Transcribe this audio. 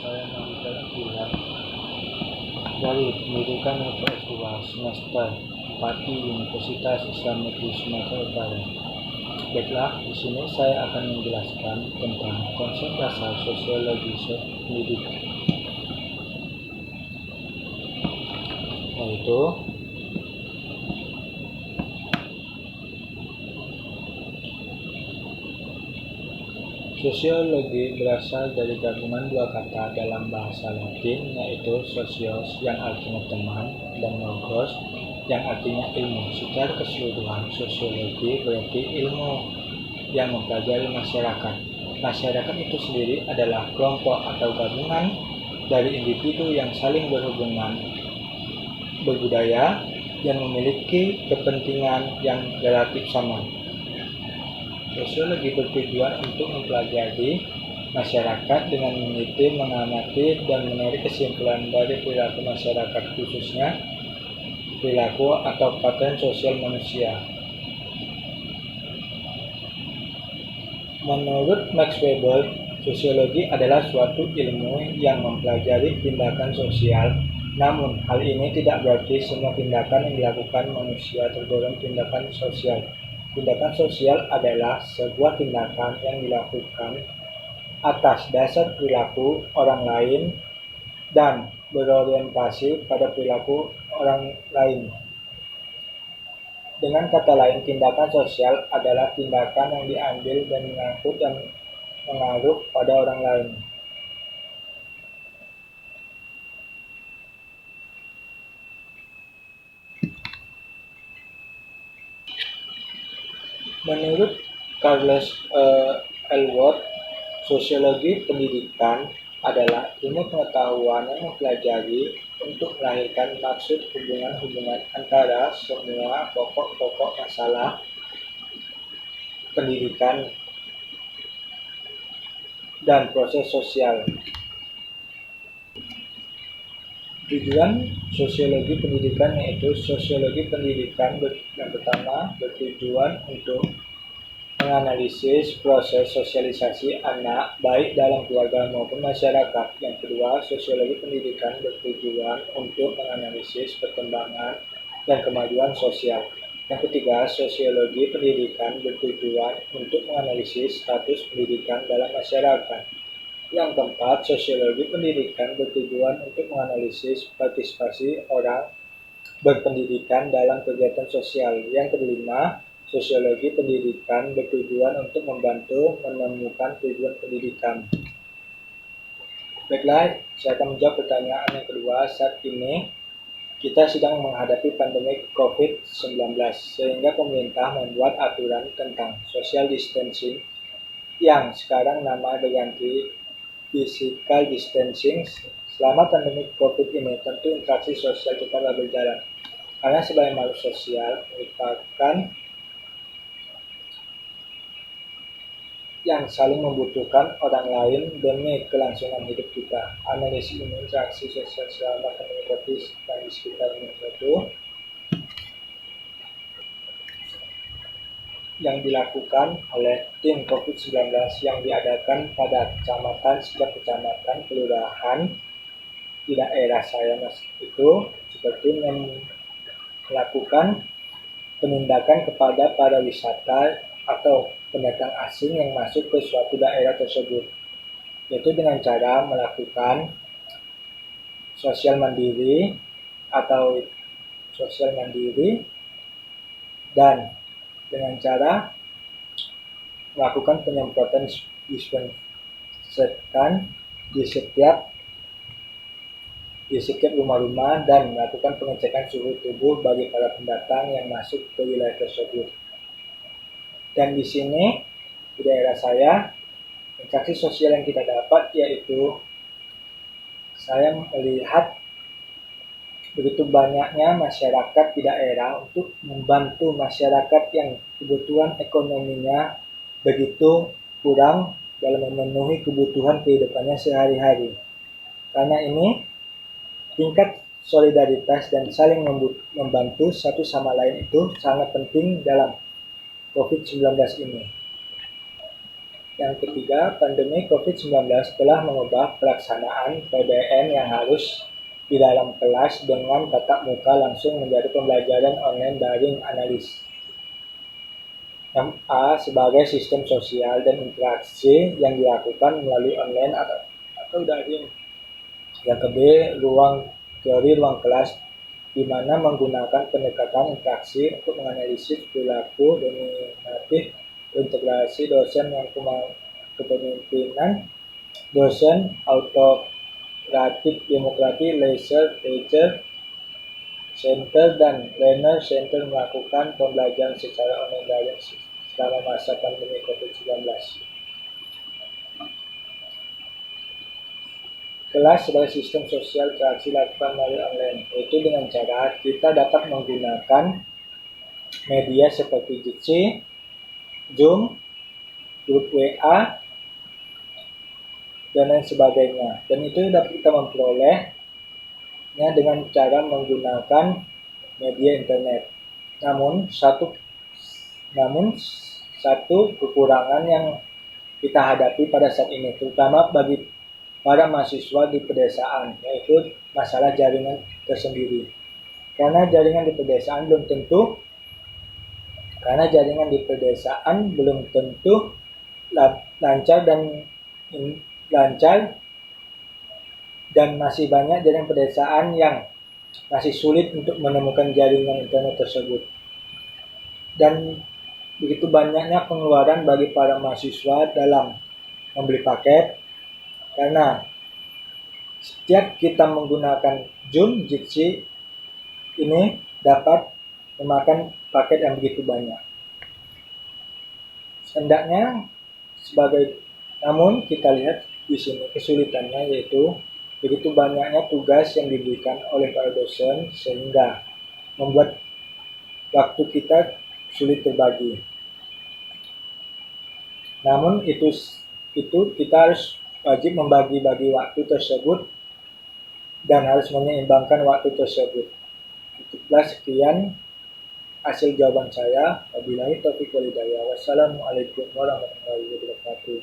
saya Nabila Abdillah dari Pendidikan untuk S2 semester 4 di Universitas Islam Negeri Sumatera Utara. Baiklah, di sini saya akan menjelaskan tentang konsep dasar sosiologi pendidikan, yaitu sosiologi berasal dari gabungan dua kata dalam bahasa Latin, yaitu socios yang artinya teman dan logos yang artinya ilmu. Secara keseluruhan, sosiologi berarti ilmu yang mempelajari masyarakat. Masyarakat itu sendiri adalah kelompok atau gabungan dari individu yang saling berhubungan berbudaya yang memiliki kepentingan yang relatif sama. Sosiologi bertujuan untuk mempelajari masyarakat dengan meneliti, mengamati, dan menarik kesimpulan dari perilaku masyarakat, khususnya perilaku atau pattern sosial manusia. Menurut Max Weber, sosiologi adalah suatu ilmu yang mempelajari tindakan sosial. Namun, hal ini tidak berarti semua tindakan yang dilakukan manusia tergolong tindakan sosial. Tindakan sosial adalah sebuah tindakan yang dilakukan atas dasar perilaku orang lain dan berorientasi pada perilaku orang lain. Dengan kata lain, tindakan sosial adalah tindakan yang diambil dan mengangkut dan mengaruh pada orang lain. Menurut Charles Elwood, sosiologi pendidikan adalah ilmu pengetahuan yang mempelajari untuk melahirkan maksud hubungan-hubungan antara semua pokok-pokok masalah pendidikan dan proses sosial. Tujuan sosiologi pendidikan yaitu sosiologi pendidikan yang pertama bertujuan untuk menganalisis proses sosialisasi anak baik dalam keluarga maupun masyarakat. Yang kedua, sosiologi pendidikan bertujuan untuk menganalisis perkembangan dan kemajuan sosial. Yang ketiga, sosiologi pendidikan bertujuan untuk menganalisis status pendidikan dalam masyarakat. Yang keempat, sosiologi pendidikan bertujuan untuk menganalisis partisipasi orang berpendidikan dalam kegiatan sosial. Yang kelima, sosiologi pendidikan bertujuan untuk membantu menemukan tujuan pendidikan. Baiklah, saya akan menjawab pertanyaan yang kedua. Saat ini kita sedang menghadapi pandemi COVID-19, sehingga pemerintah membuat aturan tentang social distancing yang sekarang nama berganti physical distancing. Selama pandemi COVID ini, tentu interaksi sosial tetaplah berjalan. Karena sebagai makhluk sosial merupakan yang saling membutuhkan orang lain demi kelangsungan hidup kita. Analisis interaksi sosial selama pandemi COVID di sekitar itu yang dilakukan oleh tim COVID-19 yang diadakan pada kecamatan, setiap kecamatan, kelurahan di daerah saya itu seperti melakukan penindakan kepada para wisata atau pendatang asing yang masuk ke suatu daerah tersebut, yaitu dengan cara melakukan sosial mandiri dan dengan cara melakukan penyemprotan disinfektan di setiap rumah-rumah dan melakukan pengecekan suhu tubuh bagi para pendatang yang masuk ke wilayah tersebut. Dan di sini di daerah saya, interaksi sosial yang kita dapat yaitu saya melihat begitu banyaknya masyarakat di daerah untuk membantu masyarakat yang kebutuhan ekonominya begitu kurang dalam memenuhi kebutuhan kehidupannya sehari-hari. Karena ini, tingkat solidaritas dan saling membantu satu sama lain itu sangat penting dalam COVID-19 ini. Yang ketiga, pandemi COVID-19 telah mengubah pelaksanaan PBN yang harus di dalam kelas dengan tatap muka langsung menjadi pembelajaran online daring analis. MA sebagai sistem sosial dan interaksi yang dilakukan melalui online atau daring. Yang ke B, teori ruang kelas, di mana menggunakan pendekatan interaksi untuk menganalisis perilaku dominatif integrasi dosen yang kepemimpinan dosen autokratik demokrasi leisure teacher center dan learner center melakukan pembelajaran secara online daring selama masa pandemi COVID-19. Kelas sebagai sistem sosial interaksi dilakukan melalui online, yaitu dengan cara kita dapat menggunakan media seperti Jitsi, Zoom, grup WA, dan lain sebagainya. Dan itu dapat kita memperolehnya dengan cara menggunakan media internet. Namun satu kekurangan yang kita hadapi pada saat ini, terutama bagi para mahasiswa di pedesaan, yaitu masalah jaringan tersendiri. Karena jaringan di pedesaan belum tentu lancar dan masih banyak jaringan pedesaan yang masih sulit untuk menemukan jaringan internet tersebut. Dan begitu banyaknya pengeluaran bagi para mahasiswa dalam membeli paket, karena setiap kita menggunakan Zoom, Jitsi ini dapat memakan paket yang begitu banyak. Namun kita lihat di sini kesulitannya, yaitu begitu banyaknya tugas yang diberikan oleh para dosen sehingga membuat waktu kita sulit terbagi. Namun itu kita harus wajib membagi-bagi waktu tersebut dan harus menyeimbangkan waktu tersebut. Itulah sekian hasil jawaban saya. Wabillahi taufiq wal hidayah. Wassalamualaikum warahmatullahi wabarakatuh.